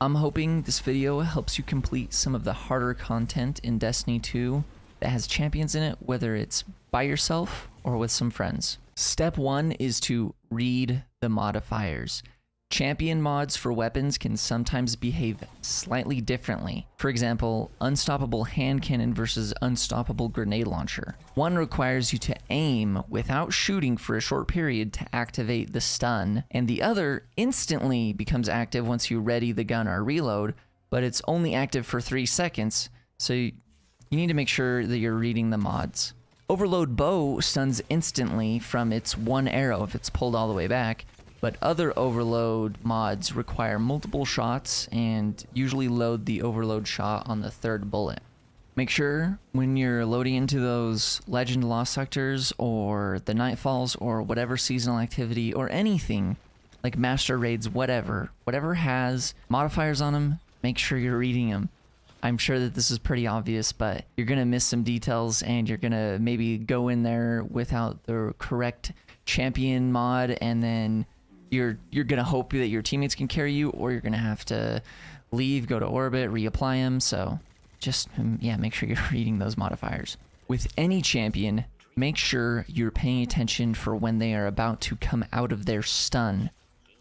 I'm hoping this video helps you complete some of the harder content in Destiny 2 that has champions in it, whether it's by yourself or with some friends. Step 1 is to read the modifiers. Champion mods for weapons can sometimes behave slightly differently. For example, unstoppable hand cannon versus unstoppable grenade launcher. One requires you to aim without shooting for a short period to activate the stun, and the other instantly becomes active once you ready the gun or reload, but it's only active for 3 seconds, so you need to make sure that you're reading the mods. Overload bow stuns instantly from its one arrow if it's pulled all the way back, but other overload mods require multiple shots and usually load the overload shot on the 3rd bullet. Make sure when you're loading into those Legend Lost sectors or the Nightfalls or whatever seasonal activity or anything like master raids, whatever has modifiers on them, make sure you're reading them. I'm sure that this is pretty obvious, but you're gonna miss some details and you're gonna maybe go in there without the correct champion mod, and then you're gonna hope that your teammates can carry you, or you're gonna have to leave, go to orbit, reapply them. So just, yeah, make sure you're reading those modifiers. With any champion, make sure you're paying attention for when they are about to come out of their stun.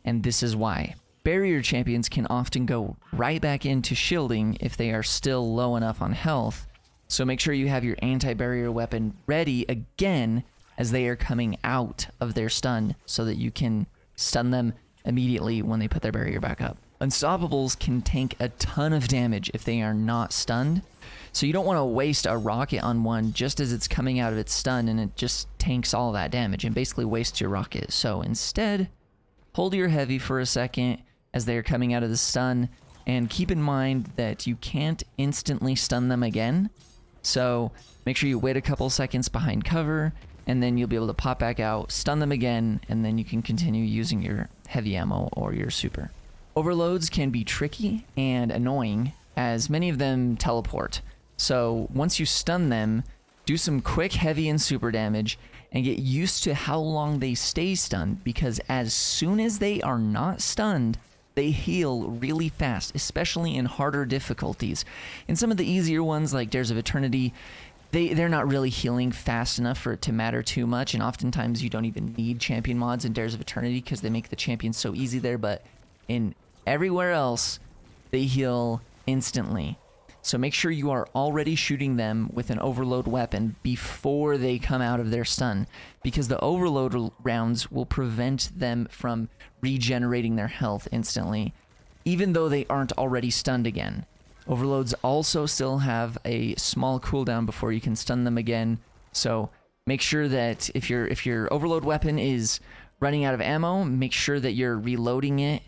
And this is why. Barrier champions can often go right back into shielding if they are still low enough on health. So make sure you have your anti-barrier weapon ready again as they are coming out of their stun so that you can stun them immediately when they put their barrier back up. Unstoppables can tank a ton of damage if they are not stunned, so you don't want to waste a rocket on one just as it's coming out of its stun and it just tanks all that damage and basically wastes your rocket. So instead, hold your heavy for a second as they are coming out of the stun, and keep in mind that you can't instantly stun them again, so make sure you wait a couple seconds behind cover, and then you'll be able to pop back out, stun them again, and then you can continue using your heavy ammo or your super. Overloads can be tricky and annoying, as many of them teleport. So once you stun them, do some quick heavy and super damage, and get used to how long they stay stunned, because as soon as they are not stunned, they heal really fast, especially in harder difficulties. In some of the easier ones, like Dares of Eternity, they're not really healing fast enough for it to matter too much, and oftentimes you don't even need champion mods in Dares of Eternity because they make the champions so easy there, but in everywhere else, they heal instantly. So make sure you are already shooting them with an overload weapon before they come out of their stun, because the overload rounds will prevent them from regenerating their health instantly, even though they aren't already stunned again. Overloads also still have a small cooldown before you can stun them again, so make sure that if your overload weapon is running out of ammo, make sure that you're reloading it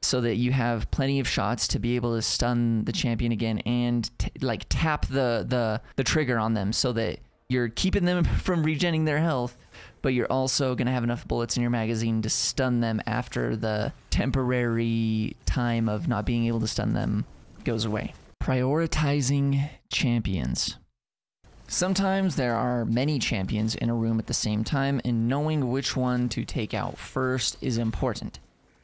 so that you have plenty of shots to be able to stun the champion again, and like tap the trigger on them so that you're keeping them from regenerating their health, but you're also going to have enough bullets in your magazine to stun them after the temporary time of not being able to stun them goes away. Prioritizing champions. Sometimes there are many champions in a room at the same time, and knowing which one to take out first is important.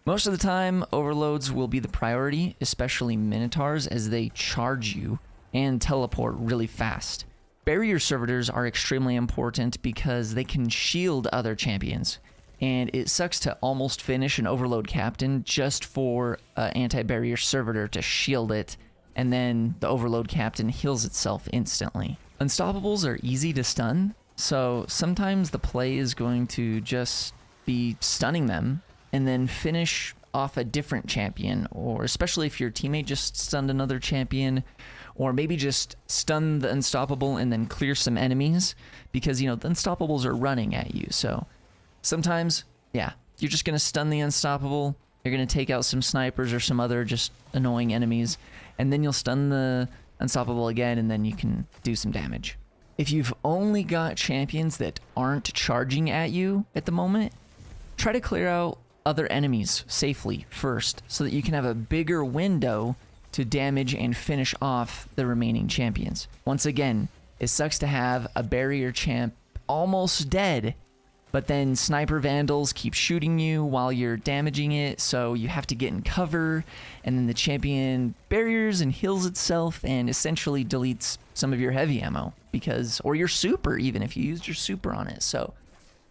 Most of the time, overloads will be the priority, especially minotaurs, as they charge you and teleport really fast. Barrier servitors are extremely important because they can shield other champions, and it sucks to almost finish an overload captain just for an anti-barrier servitor to shield it, and then the overload captain heals itself instantly. Unstoppables are easy to stun, so sometimes the play is going to just be stunning them and then finish off a different champion, or especially if your teammate just stunned another champion, or maybe just stun the unstoppable and then clear some enemies, because, you know, the unstoppables are running at you. So sometimes, yeah, you're just going to stun the unstoppable, you're going to take out some snipers or some other just annoying enemies, and then you'll stun the unstoppable again, and then you can do some damage. If you've only got champions that aren't charging at you at the moment, try to clear out other enemies safely first so that you can have a bigger window to damage and finish off the remaining champions. Once again, it sucks to have a barrier champ almost dead But then sniper vandals keep shooting you while you're damaging it, so you have to get in cover, and then the champion barriers and heals itself and essentially deletes some of your heavy ammo, because, or your super even if you used your super on it. So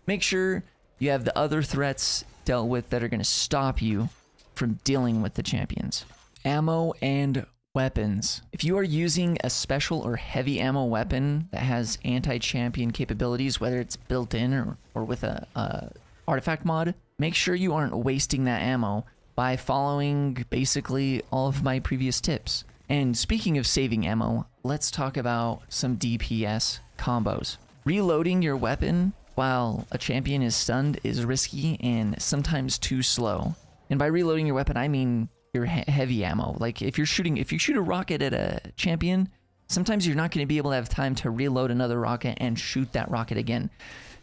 make sure you have the other threats dealt with that are going to stop you from dealing with the champions. Ammo and weapons. If you are using a special or heavy ammo weapon that has anti-champion capabilities, whether it's built in or with a artifact mod, make sure you aren't wasting that ammo by following basically all of my previous tips. And speaking of saving ammo, let's talk about some DPS combos. Reloading your weapon while a champion is stunned is risky and sometimes too slow. And by reloading your weapon, I mean your heavy ammo. Like if you shoot a rocket at a champion, sometimes you're not going to be able to have time to reload another rocket and shoot that rocket again.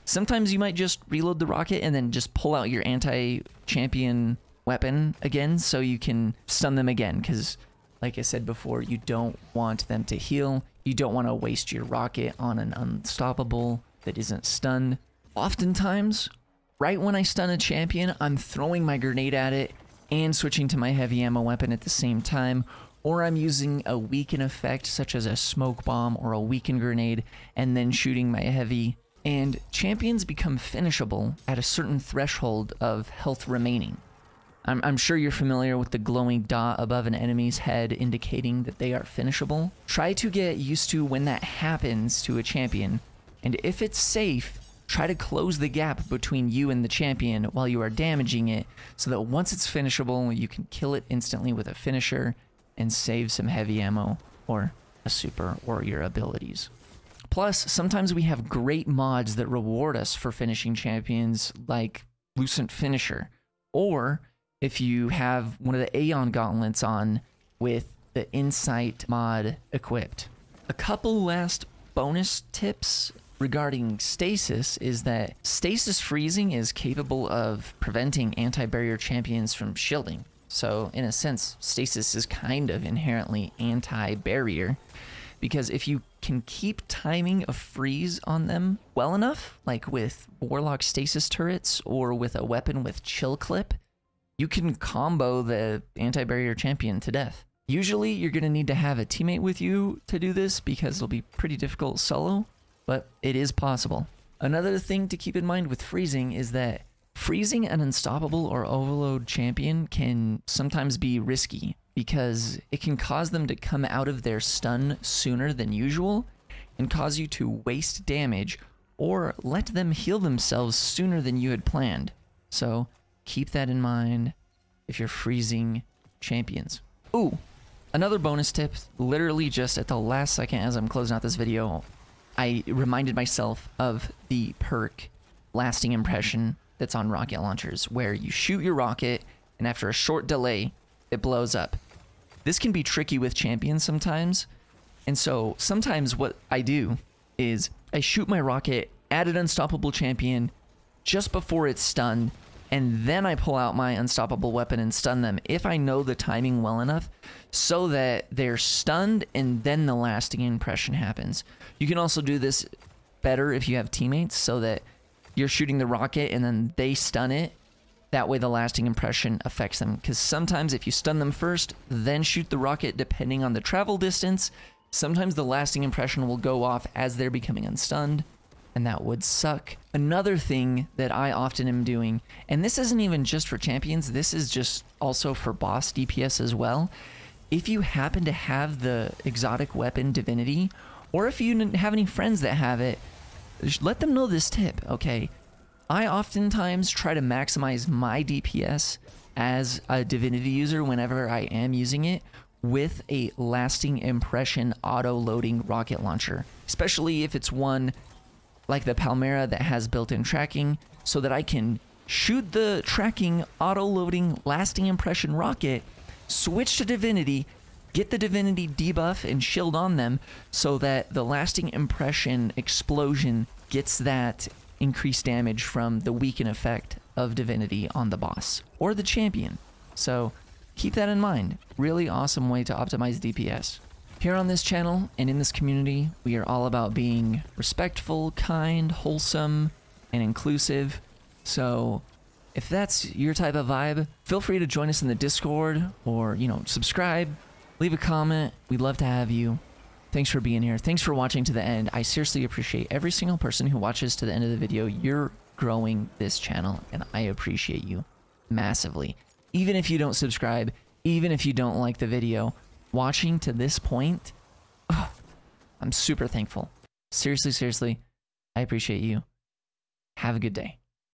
Sometimes you might just reload the rocket and then just pull out your anti-champion weapon again so you can stun them again, because like I said before, you don't want them to heal. You don't want to waste your rocket on an unstoppable that isn't stunned. Oftentimes, right when I stun a champion, I'm throwing my grenade at it and switching to my heavy ammo weapon at the same time, or I'm using a weaken effect such as a smoke bomb or a weaken grenade and then shooting my heavy. And champions become finishable at a certain threshold of health remaining. I'm sure you're familiar with the glowing dot above an enemy's head indicating that they are finishable. Try to get used to when that happens to a champion, and if it's safe, try to close the gap between you and the champion while you are damaging it, so that once it's finishable, you can kill it instantly with a finisher and save some heavy ammo or a super or your abilities. Plus, sometimes we have great mods that reward us for finishing champions, like Lucent Finisher, or if you have one of the Aeon Gauntlets on with the Insight mod equipped. A couple last bonus tips regarding stasis is that stasis freezing is capable of preventing anti-barrier champions from shielding. So in a sense, stasis is kind of inherently anti-barrier, because if you can keep timing a freeze on them well enough, like with Warlock stasis turrets or with a weapon with chill clip, you can combo the anti-barrier champion to death. Usually you're going to need to have a teammate with you to do this because it'll be pretty difficult solo, but it is possible. Another thing to keep in mind with freezing is that freezing an unstoppable or overload champion can sometimes be risky, because it can cause them to come out of their stun sooner than usual and cause you to waste damage or let them heal themselves sooner than you had planned. So keep that in mind if you're freezing champions. Ooh, another bonus tip, literally just at the last second as I'm closing out this video, I reminded myself of the perk Lasting Impression that's on rocket launchers, where you shoot your rocket and after a short delay, it blows up. This can be tricky with champions sometimes, and so sometimes what I do is I shoot my rocket at an unstoppable champion just before it's stunned, and then I pull out my unstoppable weapon and stun them if I know the timing well enough so that they're stunned and then the lasting impression happens. You can also do this better if you have teammates, so that you're shooting the rocket and then they stun it. That way the lasting impression affects them, because sometimes if you stun them first, then shoot the rocket, depending on the travel distance, sometimes the lasting impression will go off as they're becoming unstunned, and that would suck. Another thing that I often am doing, and this isn't even just for champions, this is just also for boss DPS as well. If you happen to have the exotic weapon Divinity, or if you have any friends that have it, let them know this tip, okay? I oftentimes try to maximize my DPS as a Divinity user whenever I am using it with a lasting impression auto-loading rocket launcher, especially if it's one like the Palmera that has built-in tracking, so that I can shoot the tracking auto-loading lasting impression rocket, switch to Divinity, get the Divinity debuff and shield on them, so that the lasting impression explosion gets that increased damage from the weaken effect of Divinity on the boss or the champion. So keep that in mind. Really awesome way to optimize DPS. Here on this channel and in this community, we are all about being respectful, kind, wholesome, and inclusive. So if that's your type of vibe, feel free to join us in the Discord or, you know, subscribe, leave a comment. We'd love to have you. Thanks for being here. Thanks for watching to the end. I seriously appreciate every single person who watches to the end of the video. You're growing this channel, and I appreciate you massively. Even if you don't subscribe, even if you don't like the video, watching to this point, oh, I'm super thankful. Seriously, seriously, I appreciate you. Have a good day.